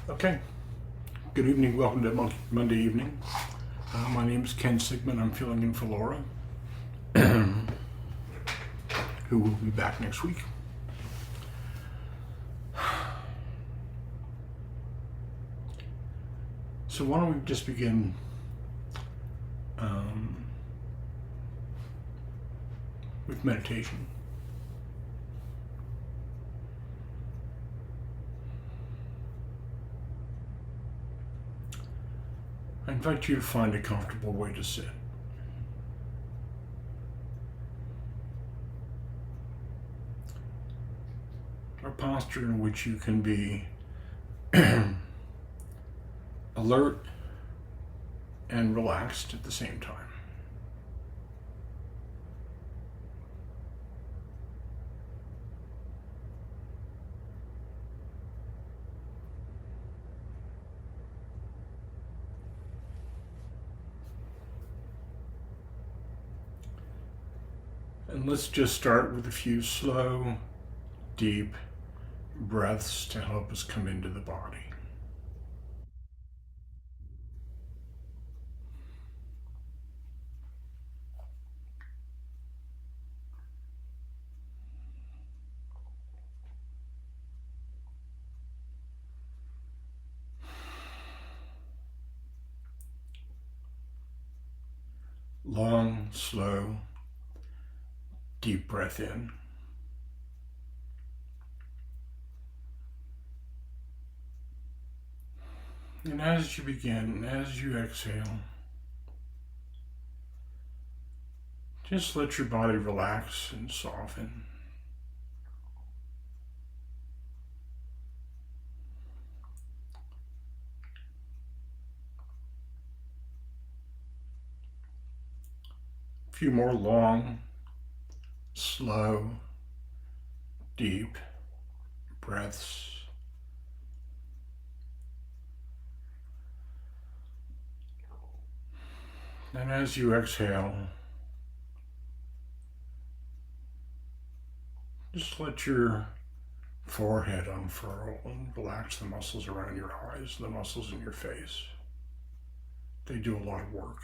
Okay, good evening. Welcome to Monday evening. My name is Ken Sigmund. I'm filling in for Laura, who will be back next week. So why don't we just begin with meditation. I invite you to find a comfortable way to sit. A posture in which you can be alert and relaxed at the same time. And let's just start with a few slow, deep breaths to help us come into the body. Long, slow, deep breath in. And as you begin, as you exhale, just let your body relax and soften. A few more long, slow, deep breaths. And as you exhale, just let your forehead unfurl and relax the muscles around your eyes, the muscles in your face. They do a lot of work.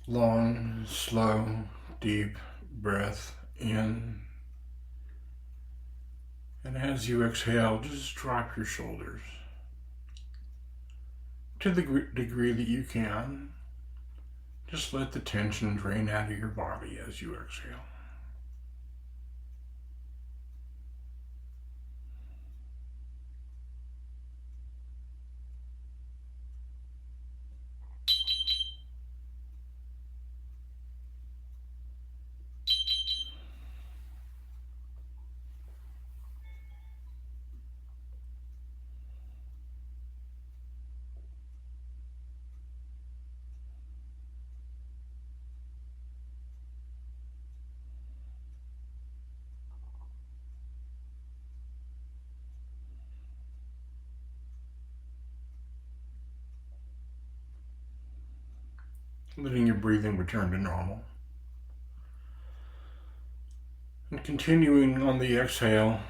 Long, slow, deep breath in. And as you exhale, just drop your shoulders to the degree that you can. Just let the tension drain out of your body as you exhale. Letting your breathing return to normal. And continuing on the exhale,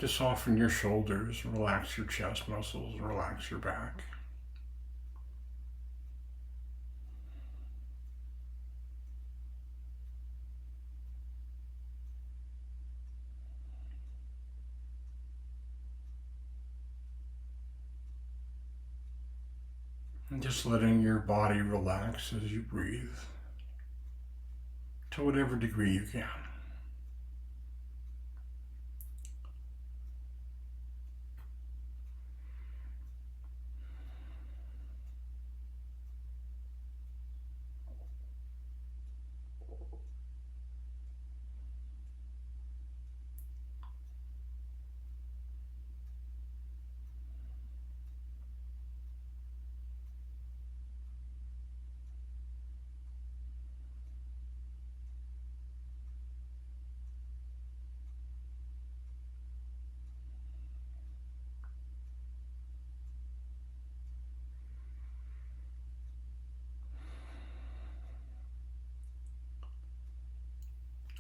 to soften your shoulders, relax your chest muscles, relax your back. And just letting your body relax as you breathe to whatever degree you can.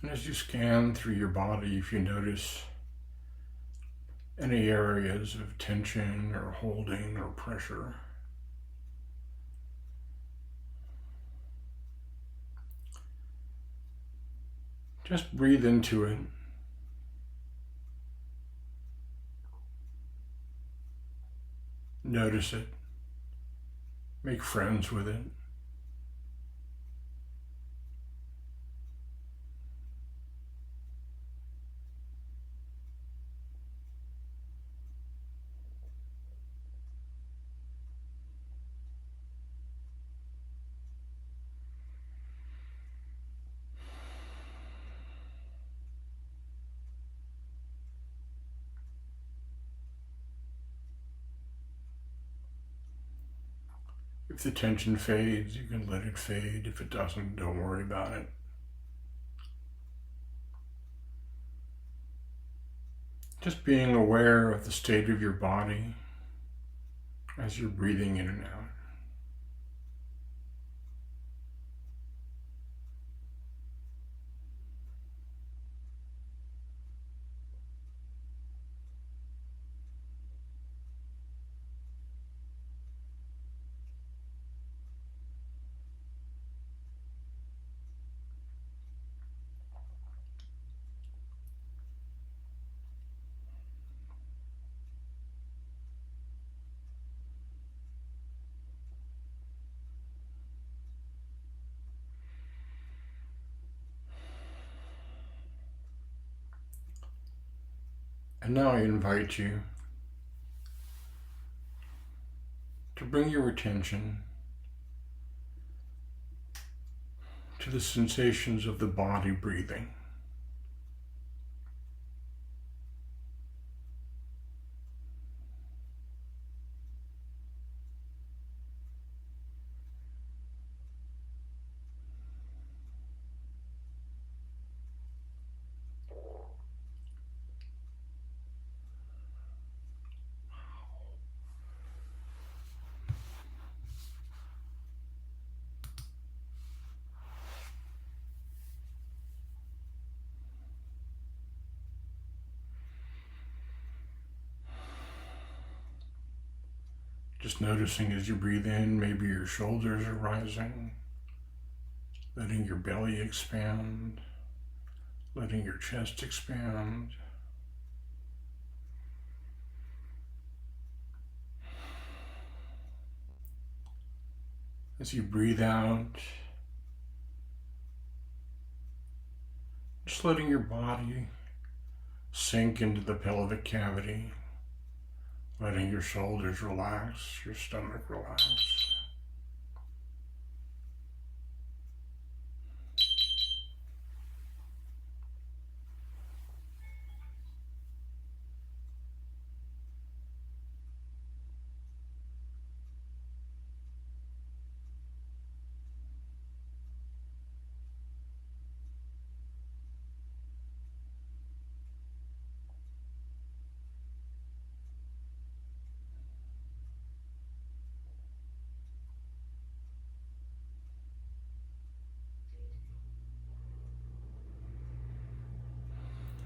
And as you scan through your body, if you notice any areas of tension or holding or pressure, just breathe into it. Notice it. Make friends with it. If the tension fades, you can let it fade. If it doesn't, don't worry about it. Just being aware of the state of your body as you're breathing in and out. And now I invite you to bring your attention to the sensations of the body breathing. Just noticing as you breathe in, maybe your shoulders are rising, letting your belly expand, letting your chest expand. As you breathe out, just letting your body sink into the pelvic cavity, letting your shoulders relax, your stomach relax.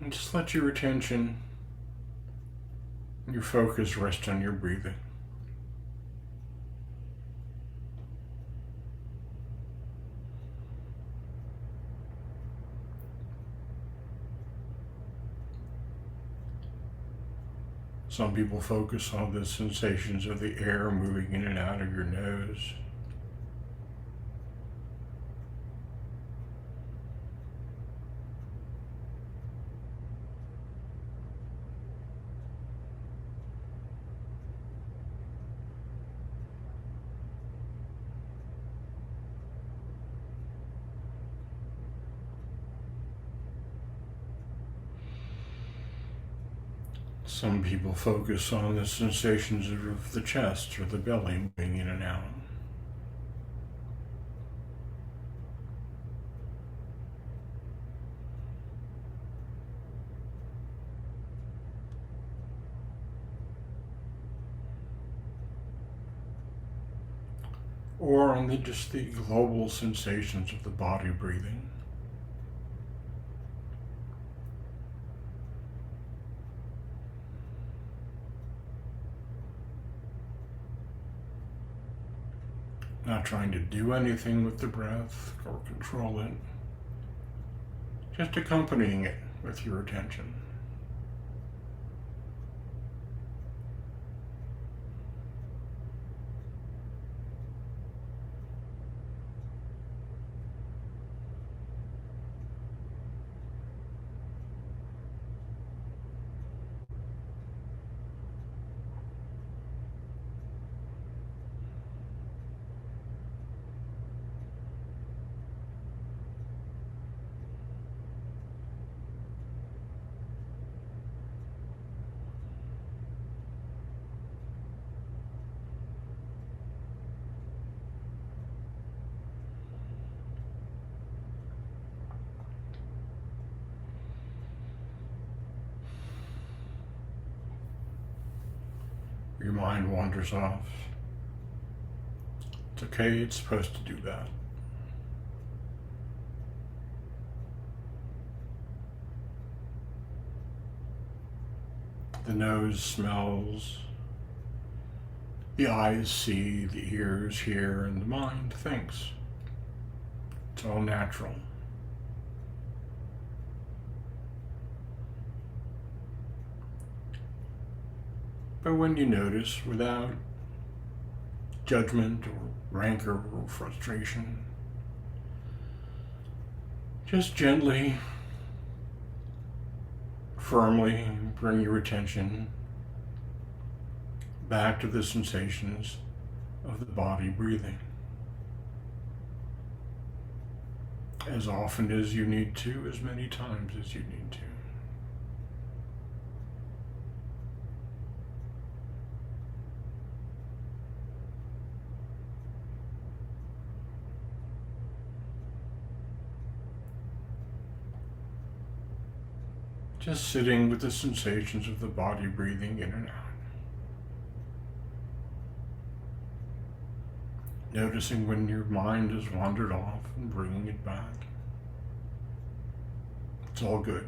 And just let your attention, your focus rest on your breathing. Some people focus on the sensations of the air moving in and out of your nose. Some people focus on the sensations of the chest or the belly moving in and out. Or on just the global sensations of the body breathing. Not trying to do anything with the breath or control it, just accompanying it with your attention. Your mind wanders off. It's okay, it's supposed to do that. The nose smells, the eyes see, the ears hear, and the mind thinks. It's all natural. But when you notice, without judgment or rancor or frustration, just gently, firmly bring your attention back to the sensations of the body breathing. As often as you need to, as many times as you need to. Just sitting with the sensations of the body breathing in and out. Noticing when your mind has wandered off and bringing it back. It's all good.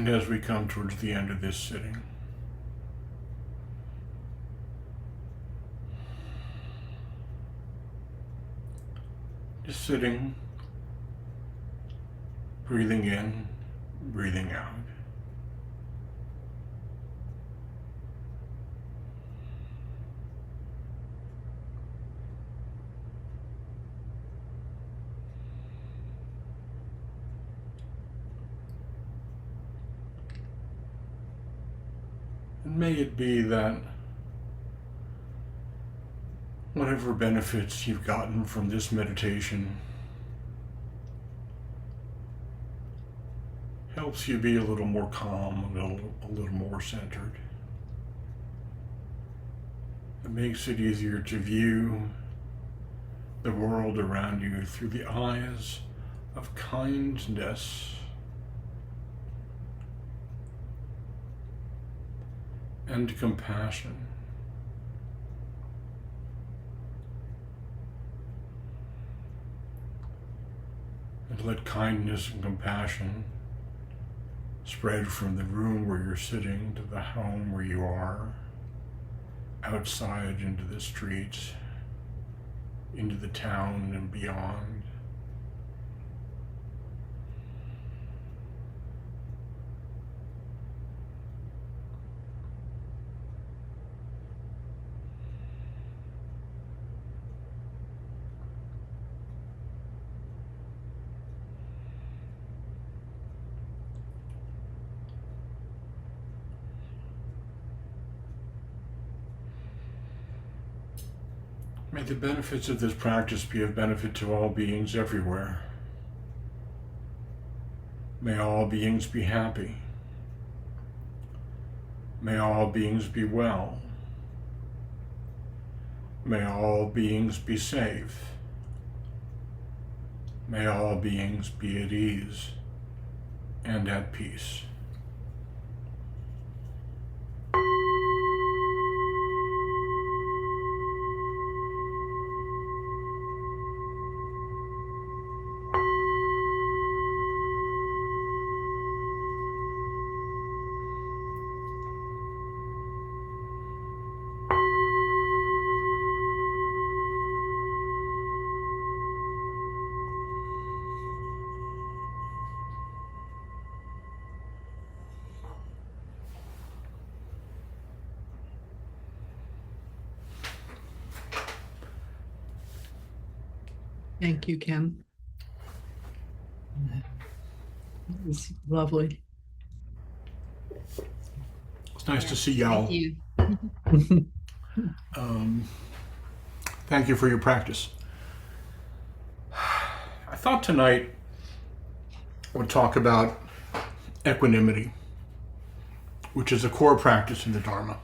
And as we come towards the end of this sitting, just sitting, breathing in, breathing out. And may it be that whatever benefits you've gotten from this meditation helps you be a little more calm, a little more centered. It makes it easier to view the world around you through the eyes of kindness and compassion. And let kindness and compassion spread from the room where you're sitting to the home where you are, outside into the streets, into the town and beyond. May the benefits of this practice be of benefit to all beings everywhere. May all beings be happy. May all beings be well. May all beings be safe. May all beings be at ease and at peace. Thank you, Ken. It was lovely. It's nice to see y'all. Thank you. Thank you for your practice. I thought tonight I would talk about equanimity, which is a core practice in the Dharma.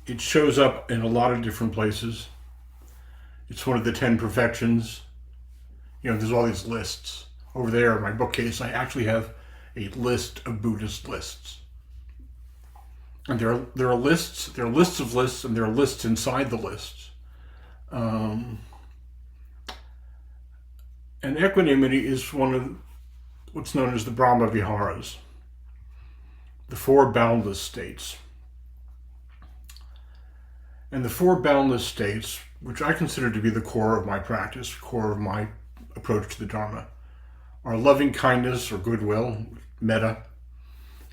It shows up in a lot of different places. It's one of the 10 perfections. You know, there's all these lists. Over there in my bookcase, I actually have a list of Buddhist lists. And there are lists of lists, and there are lists inside the lists. And equanimity is one of what's known as the Brahma Viharas, the 4 boundless states. And the 4 boundless states, which I consider to be the core of my practice, core of my approach to the Dharma, are loving kindness or goodwill, metta,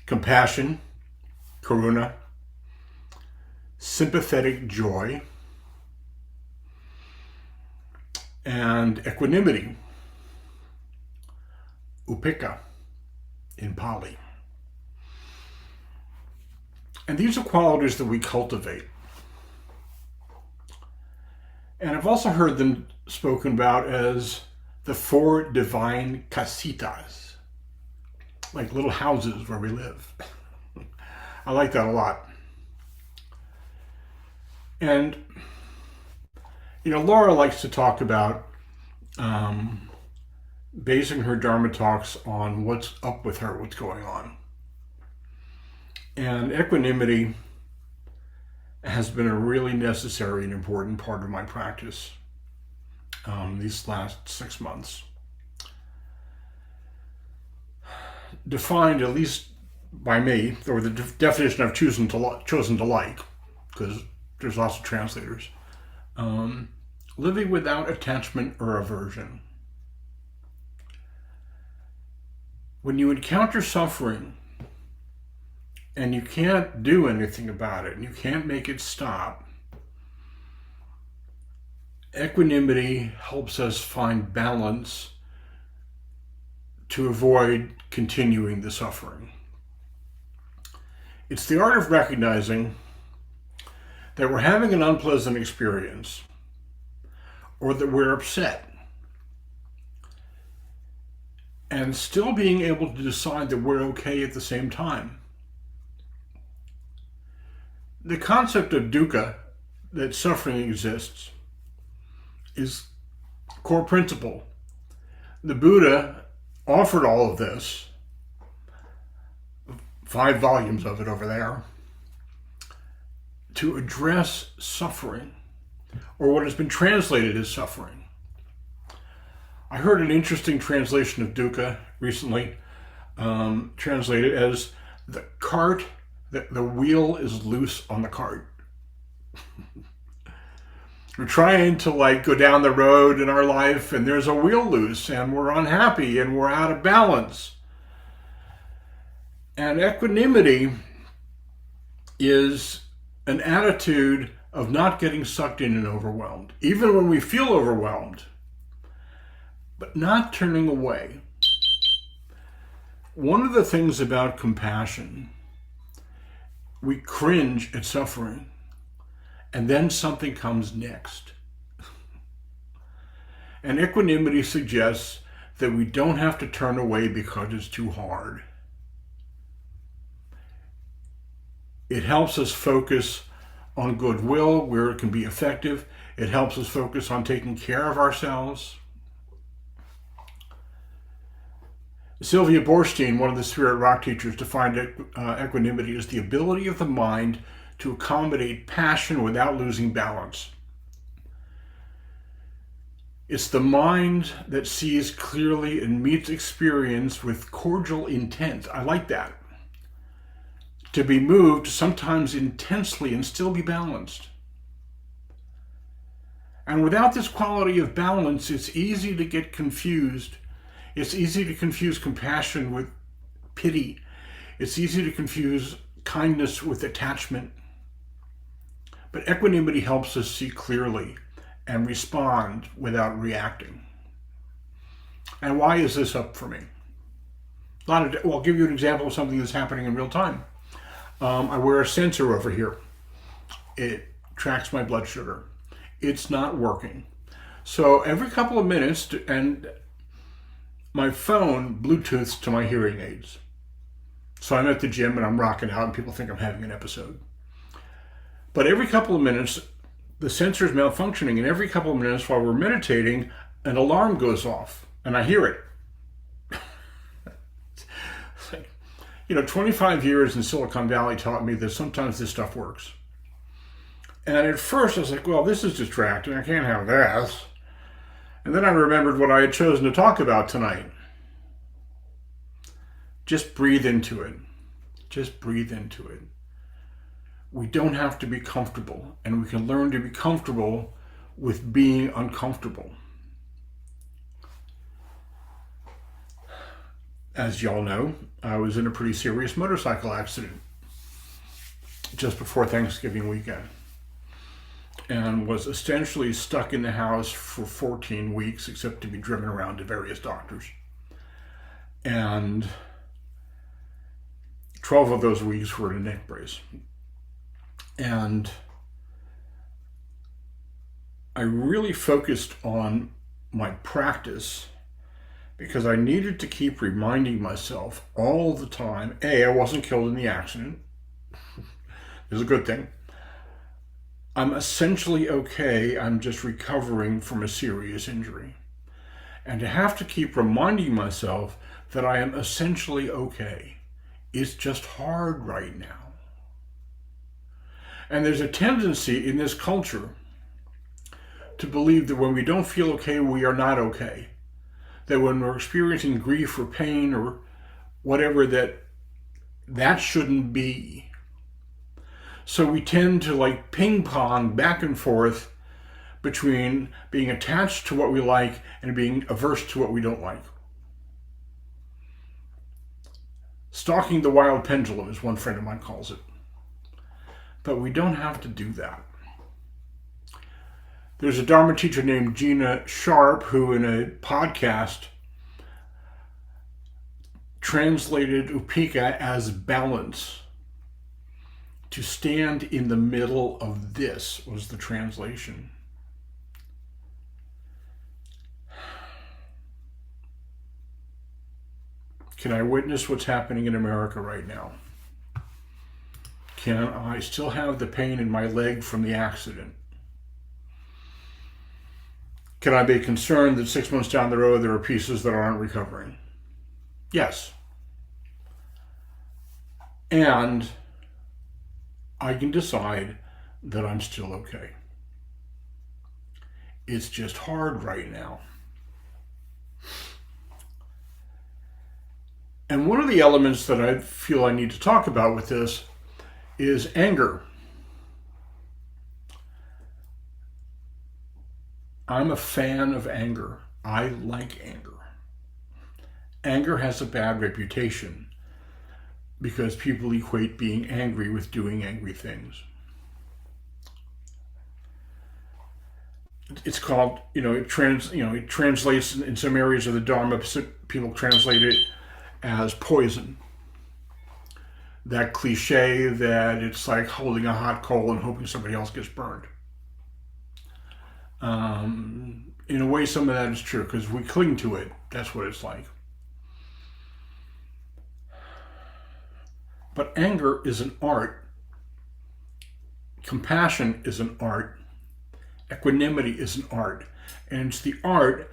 compassion, karuna, sympathetic joy, and equanimity, upekkha in Pali. And these are qualities that we cultivate. And I've also heard them spoken about as the 4 divine kasitas, like little houses where we live. I like that a lot. And, you know, Laura likes to talk about basing her Dharma talks on what's up with her, what's going on. And equanimity has been a really necessary and important part of my practice these last 6 months. defined, at least by me, or the definition I've chosen to like, because there's lots of translators, living without attachment or aversion. When you encounter suffering and you can't do anything about it and you can't make it stop, equanimity helps us find balance to avoid continuing the suffering. It's the art of recognizing that we're having an unpleasant experience or that we're upset, and still being able to decide that we're okay at the same time. The concept of dukkha, that suffering exists, is core principle. The Buddha offered all of this, 5 volumes of it over there, to address suffering, or what has been translated as suffering. I heard an interesting translation of dukkha recently, translated as the cart, the wheel is loose on the cart. We're trying to go down the road in our life and there's a wheel loose and we're unhappy and we're out of balance. And equanimity is an attitude of not getting sucked in and overwhelmed, even when we feel overwhelmed, but not turning away. One of the things about compassion, we cringe at suffering, and then something comes next. And equanimity suggests that we don't have to turn away because it's too hard. It helps us focus on goodwill where it can be effective. It helps us focus on taking care of ourselves. Sylvia Boorstein, one of the Spirit Rock teachers, defined equanimity as the ability of the mind to accommodate passion without losing balance. It's the mind that sees clearly and meets experience with cordial intent. I like that. To be moved, sometimes intensely, and still be balanced. And without this quality of balance, it's easy to get confused. It's easy to confuse compassion with pity. It's easy to confuse kindness with attachment. But equanimity helps us see clearly and respond without reacting. And why is this up for me? I'll give you an example of something that's happening in real time. I wear a sensor over here. It tracks my blood sugar. It's not working. So every couple of minutes, and my phone Bluetooths to my hearing aids. So I'm at the gym and I'm rocking out and people think I'm having an episode. But every couple of minutes, the sensor is malfunctioning, and every couple of minutes while we're meditating, an alarm goes off and I hear it. 25 years in Silicon Valley taught me that sometimes this stuff works. And at first I was like, well, this is distracting. I can't have this. And then I remembered what I had chosen to talk about tonight. Just breathe into it. Just breathe into it. We don't have to be comfortable, and we can learn to be comfortable with being uncomfortable. As y'all know, I was in a pretty serious motorcycle accident just before Thanksgiving weekend and was essentially stuck in the house for 14 weeks, except to be driven around to various doctors. And 12 of those weeks were in a neck brace. And I really focused on my practice because I needed to keep reminding myself all the time, A, I wasn't killed in the accident. It's a good thing. I'm essentially okay. I'm just recovering from a serious injury. And to have to keep reminding myself that I am essentially okay is just hard right now. And there's a tendency in this culture to believe that when we don't feel okay, we are not okay. That when we're experiencing grief or pain or whatever that shouldn't be. So we tend to like ping pong back and forth between being attached to what we like and being averse to what we don't like. Stalking the wild pendulum, as one friend of mine calls it. But we don't have to do that. There's a Dharma teacher named Gina Sharp who, in a podcast, translated upeka as balance. To stand in the middle of this was the translation. Can I witness what's happening in America right now? Can I still have the pain in my leg from the accident? Can I be concerned that 6 months down the road there are pieces that aren't recovering? Yes. And I can decide that I'm still okay. It's just hard right now. And one of the elements that I feel I need to talk about with this is anger. I'm a fan of anger. I like anger. Anger has a bad reputation because people equate being angry with doing angry things. It's called, it translates in some areas of the Dharma, people translate it as poison. That cliche that it's like holding a hot coal and hoping somebody else gets burned. In a way, some of that is true because we cling to it. That's what it's like. But anger is an art. Compassion is an art. Equanimity is an art. And it's the art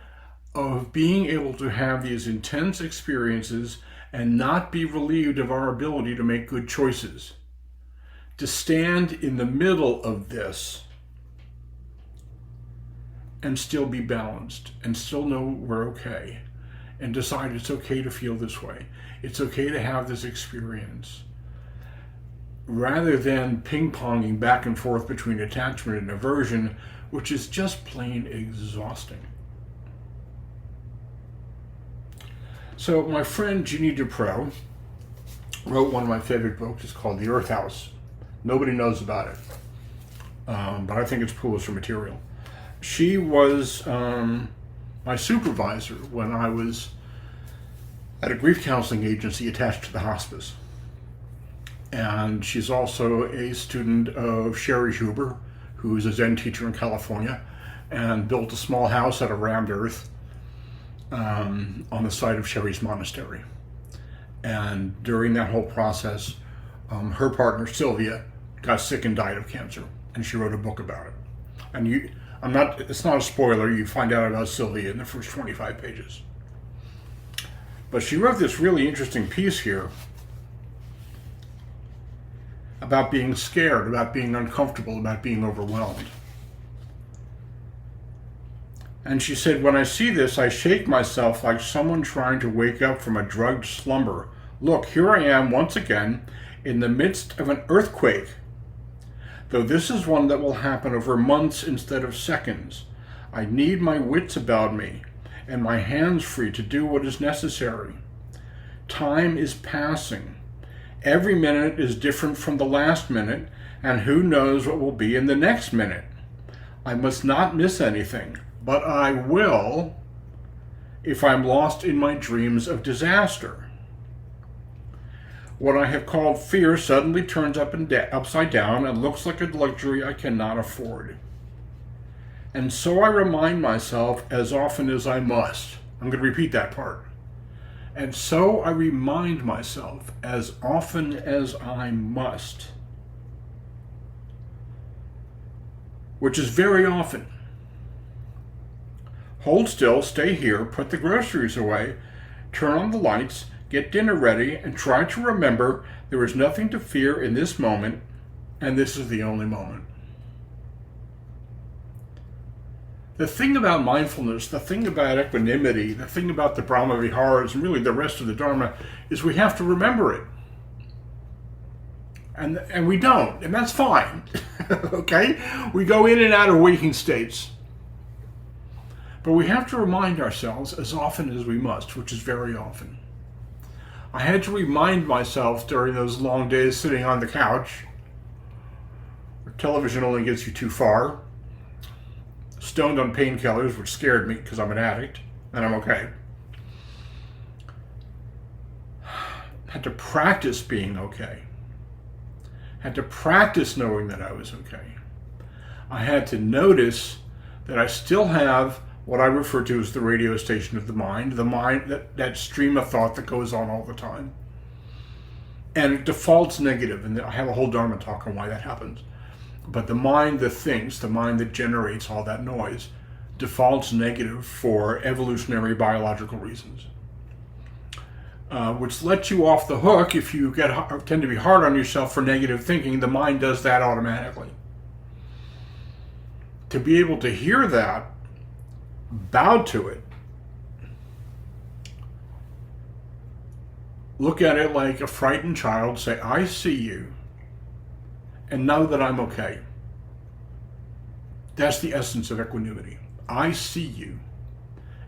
of being able to have these intense experiences and not be relieved of our ability to make good choices. To stand in the middle of this and still be balanced and still know we're okay and decide it's okay to feel this way. It's okay to have this experience. Rather than ping-ponging back and forth between attachment and aversion, which is just plain exhausting. So my friend Jeannie Dupro wrote one of my favorite books. It's called The Earth House. Nobody knows about it, but I think it's Pulitzer material. She was my supervisor when I was at a grief counseling agency attached to the hospice. And she's also a student of Sherry Huber, who is a Zen teacher in California, and built a small house out of rammed earth on the site of Sherry's monastery. And during that whole process, her partner Sylvia got sick and died of cancer, and she wrote a book about it. And it's not a spoiler, you find out about Sylvia in the first 25 pages. But she wrote this really interesting piece here about being scared, about being uncomfortable, about being overwhelmed. And she said, when I see this, I shake myself like someone trying to wake up from a drugged slumber. Look, here I am once again in the midst of an earthquake. Though this is one that will happen over months instead of seconds. I need my wits about me and my hands free to do what is necessary. Time is passing. Every minute is different from the last minute, and who knows what will be in the next minute. I must not miss anything, but I will if I'm lost in my dreams of disaster. What I have called fear suddenly turns upside down and looks like a luxury I cannot afford. And so I remind myself as often as I must. I'm going to repeat that part. And so I remind myself as often as I must. Which is very often. Hold still, stay here, put the groceries away, turn on the lights, get dinner ready, and try to remember there is nothing to fear in this moment, and this is the only moment. The thing about mindfulness, the thing about equanimity, the thing about the Brahma Viharas, and really the rest of the Dharma, is we have to remember it. And we don't, and that's fine. Okay? We go in and out of waking states. But we have to remind ourselves as often as we must, which is very often. I had to remind myself during those long days sitting on the couch, where television only gets you too far, stoned on painkillers, which scared me because I'm an addict, and I'm okay. Had to practice being okay. Had to practice knowing that I was okay. I had to notice that I still have what I refer to as the radio station of the mind, that stream of thought that goes on all the time. And it defaults negative, and I have a whole Dharma talk on why that happens. But the mind that thinks, the mind that generates all that noise, defaults negative for evolutionary biological reasons. Which lets you off the hook if you tend to be hard on yourself for negative thinking. The mind does that automatically. To be able to hear that, bow to it, look at it like a frightened child, say, I see you, and know that I'm okay. That's the essence of equanimity. I see you,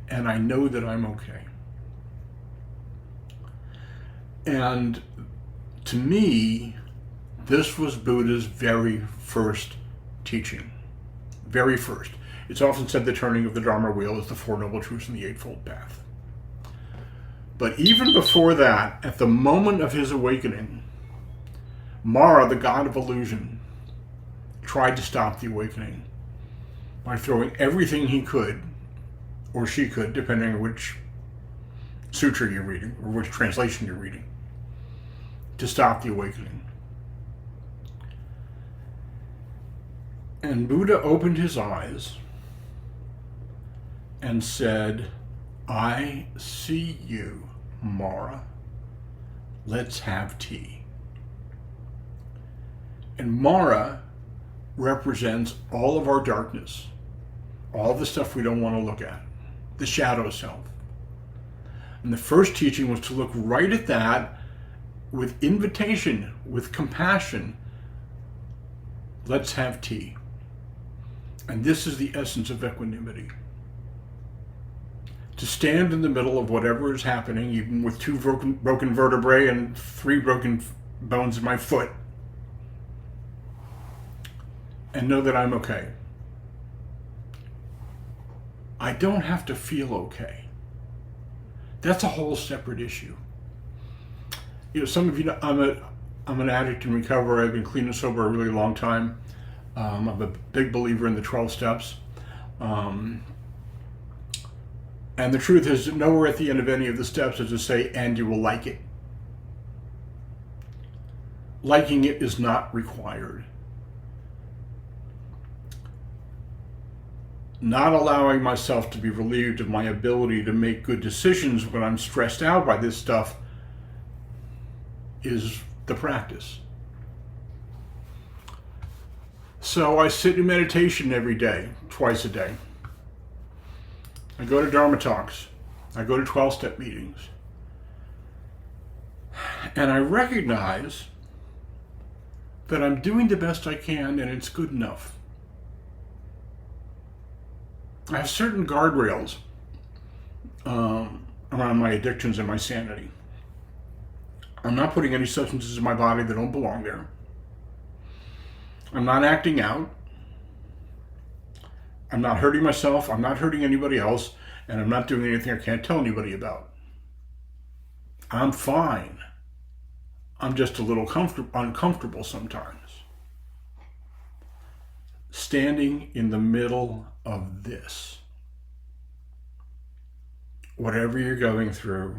and I know that I'm okay. And to me, this was Buddha's very first teaching. Very first. It's often said the turning of the Dharma wheel is the Four Noble Truths and the Eightfold Path. But even before that, at the moment of his awakening, Mara, the god of illusion, tried to stop the awakening by throwing everything he could, or she could, depending on which sutra you're reading, or which translation you're reading, to stop the awakening. And Buddha opened his eyes and said, I see you, Mara. Let's have tea. And Mara represents all of our darkness, all the stuff we don't want to look at, the shadow self. And the first teaching was to look right at that with invitation, with compassion. Let's have tea. And this is the essence of equanimity. To stand in the middle of whatever is happening, even with 2 broken vertebrae and 3 broken bones in my foot, and know that I'm okay. I don't have to feel okay. That's a whole separate issue. You know, some of you know, I'm an addict in recovery. I've been clean and sober a really long time. I'm a big believer in the 12 steps. And the truth is that nowhere at the end of any of the steps is to say, and you will like it. Liking it is not required. Not allowing myself to be relieved of my ability to make good decisions when I'm stressed out by this stuff is the practice. So I sit in meditation every day, twice a day. I go to Dharma talks. I go to 12-step meetings. And I recognize that I'm doing the best I can and it's good enough. I have certain guardrails around my addictions and my sanity. I'm not putting any substances in my body that don't belong there. I'm not acting out. I'm not hurting myself. I'm not hurting anybody else. And I'm not doing anything I can't tell anybody about. I'm fine. I'm just a little uncomfortable sometimes. Standing in the middle of this. Whatever you're going through,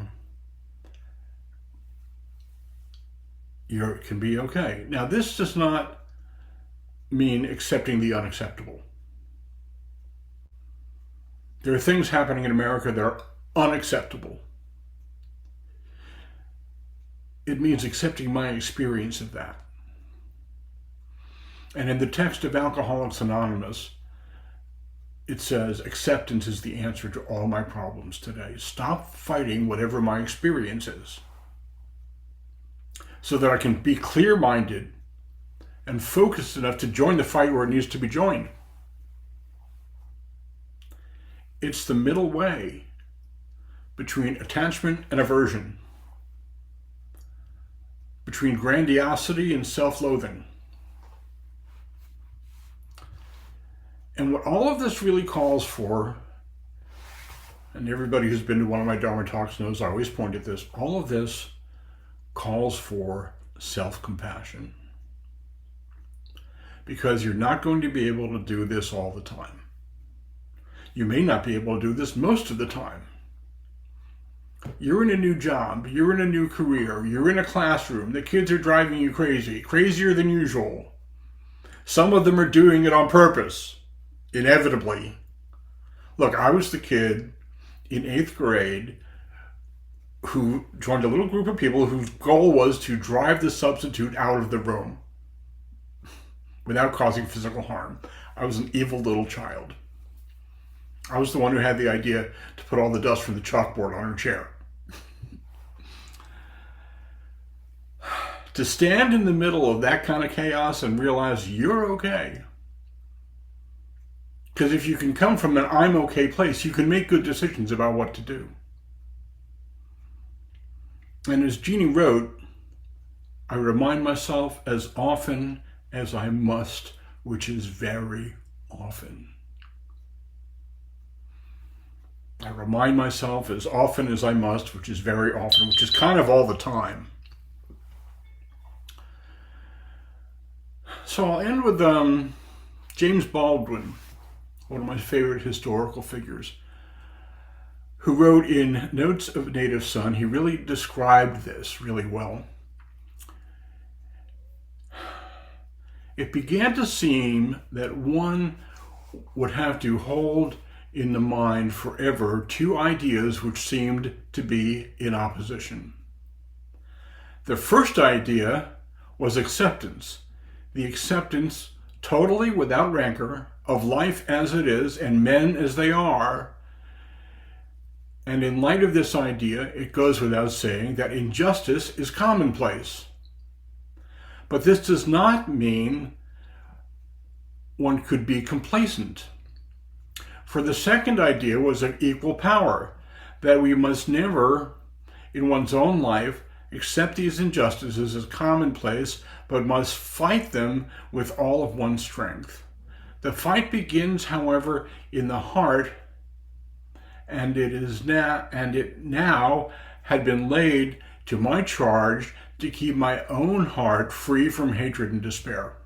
you can be okay. Now, this does not mean accepting the unacceptable. There are things happening in America that are unacceptable. It means accepting my experience of that. And in the text of Alcoholics Anonymous, it says, acceptance is the answer to all my problems today. Stop fighting whatever my experience is, so that I can be clear-minded and focused enough to join the fight where it needs to be joined. It's the middle way between attachment and aversion, between grandiosity and self-loathing. And what all of this really calls for, and everybody who's been to one of my Dharma talks knows I always point at this, all of this calls for self-compassion. Because you're not going to be able to do this all the time. You may not be able to do this most of the time. You're in a new job, you're in a new career, you're in a classroom, the kids are driving you crazy, crazier than usual. Some of them are doing it on purpose, inevitably. Look, I was the kid in 8th grade who joined a little group of people whose goal was to drive the substitute out of the room without causing physical harm. I was an evil little child. I was the one who had the idea to put all the dust from the chalkboard on her chair. To stand in the middle of that kind of chaos and realize you're okay. Because if you can come from an I'm okay place, you can make good decisions about what to do. And as Jeannie wrote, I remind myself as often as I must, which is very often. I remind myself as often as I must, which is very often, which is kind of all the time. So I'll end with James Baldwin, one of my favorite historical figures, who wrote in Notes of a Native Son. He really described this really well. It began to seem that one would have to hold in the mind forever two ideas which seemed to be in opposition. The first idea was acceptance, the acceptance totally without rancor of life as it is and men as they are. And in light of this idea, it goes without saying that injustice is commonplace. But this does not mean one could be complacent. For the second idea was of equal power, that we must never, in one's own life, accept these injustices as commonplace, but must fight them with all of one's strength. The fight begins, however, in the heart, and it now had been laid to my charge to keep my own heart free from hatred and despair.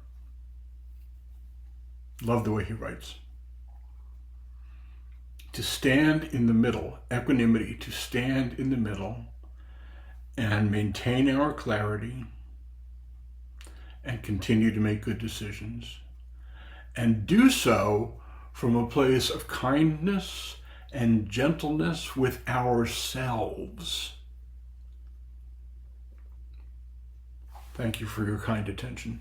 Love the way he writes. To stand in the middle, equanimity, to stand in the middle and maintain our clarity and continue to make good decisions, and do so from a place of kindness and gentleness with ourselves. Thank you for your kind attention.